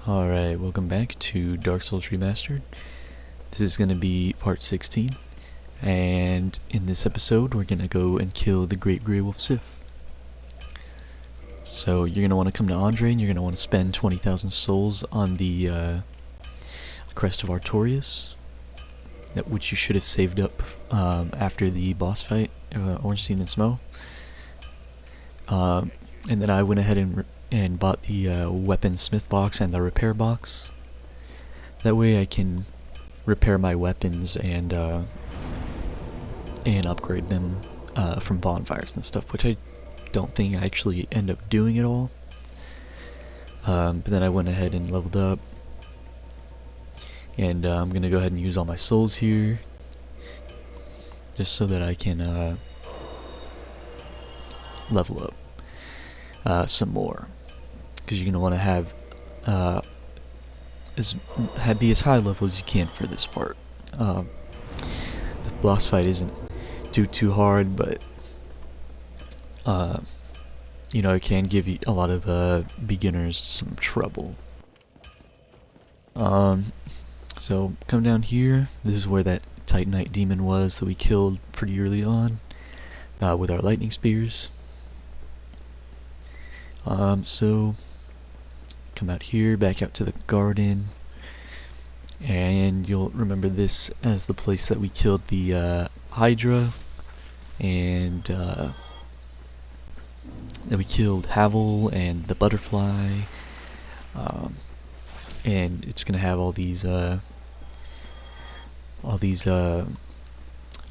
Alright, welcome back to Dark Souls Remastered. This is going to be part 16, and in this episode we're going to go and kill the Great Grey Wolf Sif. So you're going to want to come to Andre, and you're going to want to spend 20,000 souls on the Crest of Artorias, which you should have saved up after the boss fight, Ornstein and Smo. And then I went ahead and bought the weapon smith box and the repair box. That way I can repair my weapons and upgrade them from bonfires and stuff, which I don't think I actually end up doing at all. But then I went ahead and leveled up, and I'm gonna go ahead and use all my souls here, just so that I can level up some more. Because you're going to want to have be as high level as you can for this part. The boss fight isn't too hard, but you know, it can give you a lot of beginners some trouble. So come down here. This is where that Titanite demon was that we killed pretty early on with our lightning spears. So come out here, back out to the garden, and you'll remember this as the place that we killed the Hydra, and then we killed Havel and the butterfly, and it's gonna have all these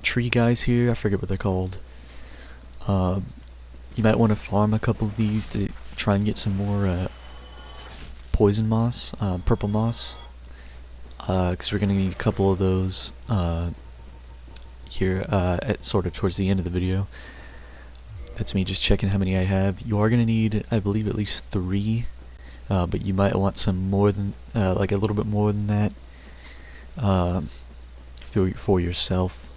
tree guys here. I forget what they're called. You might want to farm a couple of these to try and get some more poison moss, purple moss, because we're going to need a couple of those here at sort of towards the end of the video. That's me just checking how many I have. You are going to need, I believe, at least 3, but you might want some more than, like a little bit more than that, for yourself.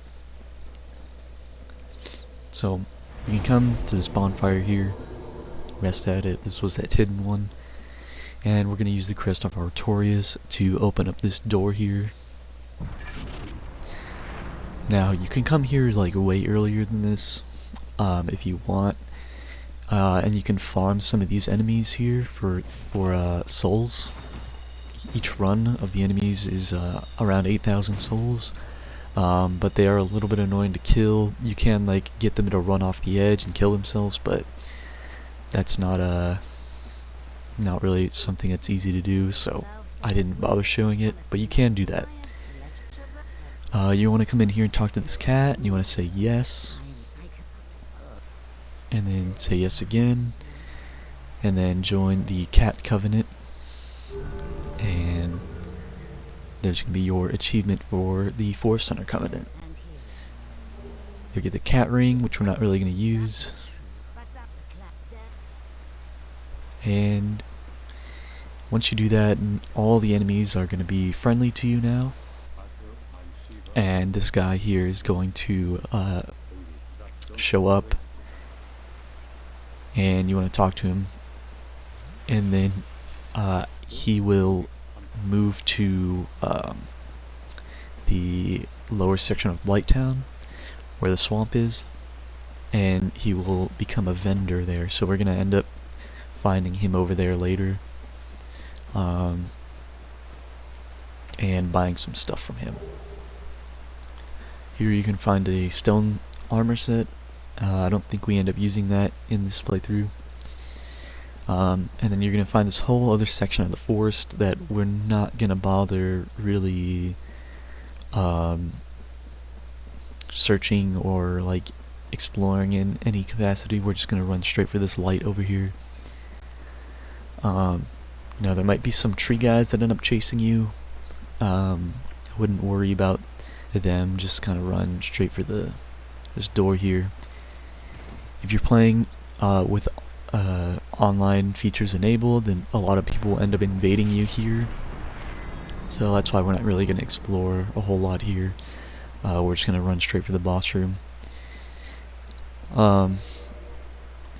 So you can come to this bonfire here, rest at it. This was that hidden one. And we're going to use the Crest of Artorias to open up this door here. Now, you can come here like way earlier than this, if you want. And you can farm some of these enemies here for souls. Each run of the enemies is around 8,000 souls. But they are a little bit annoying to kill. You can like get them to run off the edge and kill themselves, but that's not really something that's easy to do, so I didn't bother showing it, but you can do that. You want to come in here and talk to this cat, and you want to say yes, and then say yes again, and then join the cat covenant, and there's going to be your achievement for the Forest Hunter Covenant. You'll get the cat ring, which we're not really going to use. And once you do that, all the enemies are going to be friendly to you now. And this guy here is going to show up. And you want to talk to him. And then he will move to the lower section of Blighttown, where the swamp is, and he will become a vendor there. So we're gonna end up finding him over there later, and buying some stuff from him. Here you can find a stone armor set. I don't think we end up using that in this playthrough. And then you're going to find this whole other section of the forest that we're not going to bother really searching or like exploring in any capacity. We're just going to run straight for this light over here. Now there might be some tree guys that end up chasing you. I wouldn't worry about them, just kind of run straight for this door here. If you're playing with online features enabled, and a lot of people end up invading you here, so that's why we're not really going to explore a whole lot here. We're just going to run straight for the boss room.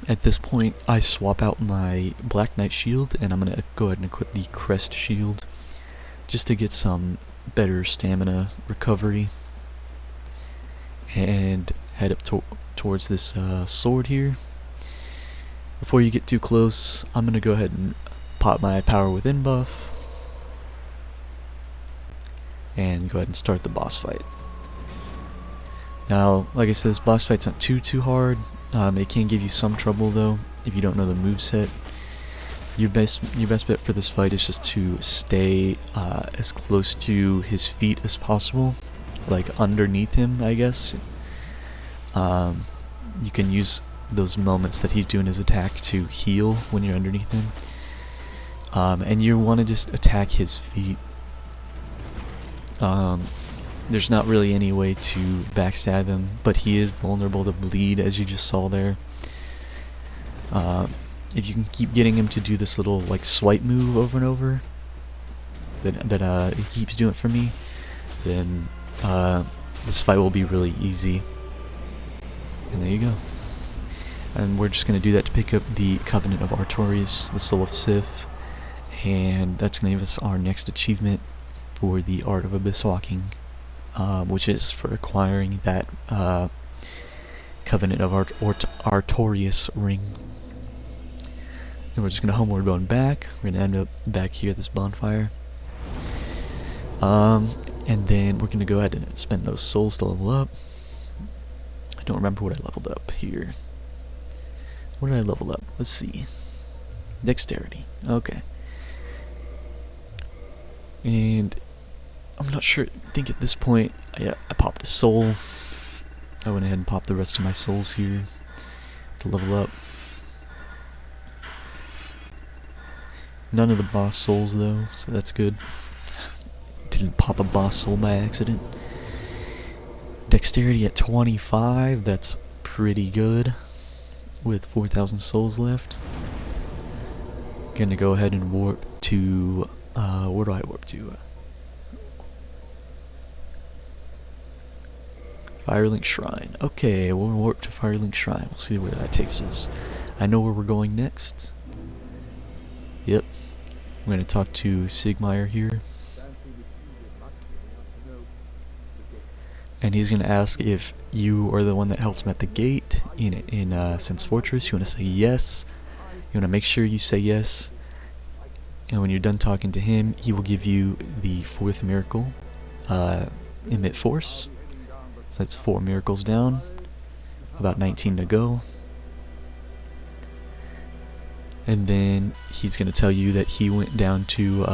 At this point, I swap out my Black Knight shield, and I'm going to go ahead and equip the Crest shield, just to get some better stamina recovery, and head up towards this sword here. Before you get too close, I'm going to go ahead and pop my Power Within buff, and go ahead and start the boss fight. Now, like I said, this boss fight's not too hard. It can give you some trouble though if you don't know the moveset. Your best bet for this fight is just to stay as close to his feet as possible, like underneath him, I guess. You can use those moments that he's doing his attack to heal when you're underneath him, and you want to just attack his feet. There's not really any way to backstab him, but he is vulnerable to bleed, as you just saw there. If you can keep getting him to do this little like swipe move over and over that he keeps doing for me, then this fight will be really easy. And there you go. And we're just going to do that to pick up the Covenant of Artorias, the Soul of Sif, and that's going to give us our next achievement for the Art of Abyss Walking, which is for acquiring that Covenant of Artorias ring. And we're just going to homeward bound back. We're going to end up back here at this bonfire. And then we're going to go ahead and spend those souls to level up. I don't remember what I leveled up here. What did I level up? Let's see. Dexterity. Okay. And I'm not sure. I think at this point I popped a soul. I went ahead and popped the rest of my souls here to level up. None of the boss souls though, so that's good. Didn't pop a boss soul by accident. Dexterity at 25, that's pretty good with 4,000 souls left. Gonna go ahead and warp to, where do I warp to? Firelink Shrine. Okay, we'll warp to Firelink Shrine. We'll see where that takes us. I know where we're going next. Yep. I'm going to talk to Siegemeyer here. And he's going to ask if you are the one that helped him at the gate in Sense Fortress. You want to say yes. You want to make sure you say yes. And when you're done talking to him, he will give you the 4th miracle, Emit Force. So that's 4 miracles down. About 19 to go. And then he's going to tell you that he went down to,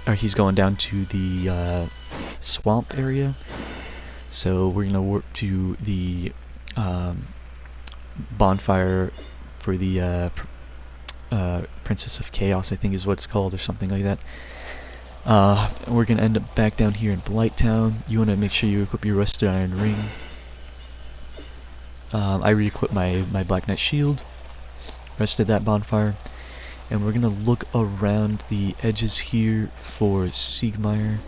or he's going down to the swamp area. So we're going to warp to the bonfire for the Princess of Chaos, I think is what it's called, or something like that. We're going to end up back down here in Blighttown. You want to make sure you equip your Rusted Iron Ring. I re-equipped my Black Knight Shield. Rested that bonfire, and we're gonna look around the edges here for Siegemeyer,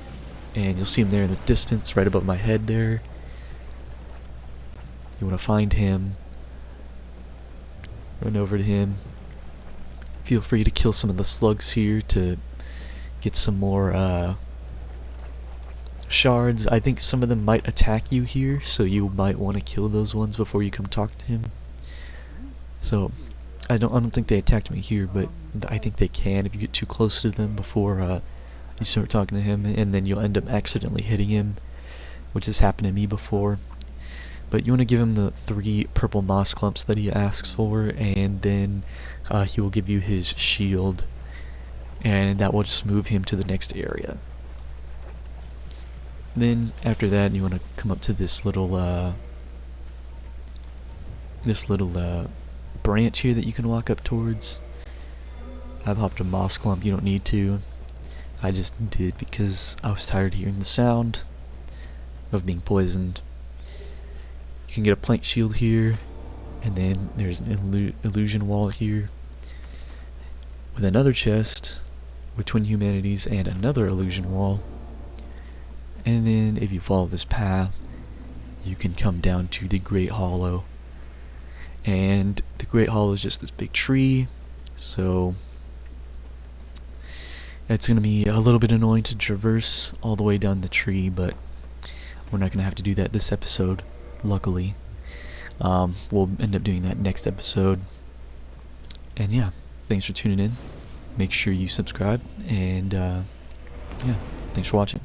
and you'll see him there in the distance, right above my head there. You want to find him, run over to him. Feel free to kill some of the slugs here to get some more shards. I think some of them might attack you here, so you might want to kill those ones before you come talk to him. So I don't think they attacked me here, but I think they can if you get too close to them before you start talking to him, and then you'll end up accidentally hitting him, which has happened to me before. But you want to give him the 3 purple moss clumps that he asks for, and then he will give you his shield, and that will just move him to the next area. Then after that, you want to come up to this little branch here that you can walk up towards. I popped a moss clump. You don't need to. I just did because I was tired of hearing the sound of being poisoned. You can get a plank shield here, and then there's an illusion wall here with another chest with Twin Humanities and another illusion wall. And then if you follow this path, you can come down to the Great Hollow. And the Great Hall is just this big tree, so it's going to be a little bit annoying to traverse all the way down the tree, but we're not going to have to do that this episode, luckily. We'll end up doing that next episode. And yeah, thanks for tuning in. Make sure you subscribe, and yeah, thanks for watching.